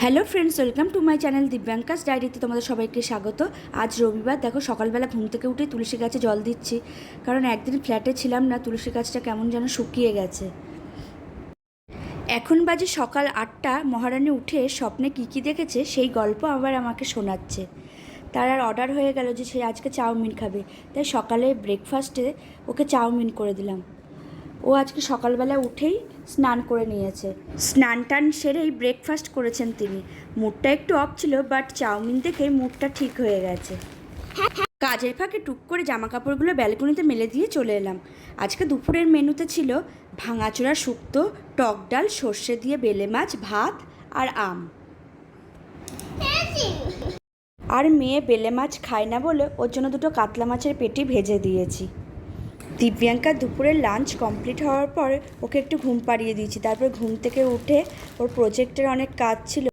Hello friends, welcome to my channel Divyanka's ডায়েরিতে তোমাদের সবাইকে স্বাগত। আজ রবিবার। দেখো, সকালবেলা ঘুম থেকে উঠে তুলসী গাছে জল দিচ্ছি, কারণ একদিন ফ্ল্যাটে ছিলাম না, তুলসী গাছটা কেমন যেন শুকিয়ে গেছে। এখন বাজে সকাল 8টা। মহারানী উঠে স্বপ্নে কী দেখেছে সেই গল্প আবার আমাকে শোনাচ্ছে। তার আর অর্ডার হয়ে গেল যে সে আজকে চাউমিন খাবে, তাই সকালে ব্রেকফাস্টে ওকে চাউমিন করে দিলাম। ও আজকে সকালবেলা উঠেই স্নান করে নিয়েছে। স্নান টান সেরেই ব্রেকফাস্ট করেছেন তিনি। মুডটা একটু অফ ছিল, বাট চাউমিন দেখেই মুডটা ঠিক হয়ে গেছে। কাজের ফাঁকে টুক করে জামা কাপড়গুলো ব্যালকনিতে মেলে দিয়ে চলে এলাম। আজকে দুপুরের মেনুতে ছিল ভাঙাচোরা শুক্তো, টক ডাল, সর্ষে দিয়ে বেলে মাছ, ভাত আর আম। আর মেয়ে বেলে মাছ খায় না বলে ওর জন্য দুটো কাতলা মাছের পেটি ভেজে দিয়েছি। দিব্যাঙ্কার দুপুরের লাঞ্চ কমপ্লিট হওয়ার পর ওকে একটু ঘুম পাড়িয়ে দিয়েছি। তারপর ঘুম থেকে উঠে ওর প্রজেক্টের অনেক কাজ ছিল,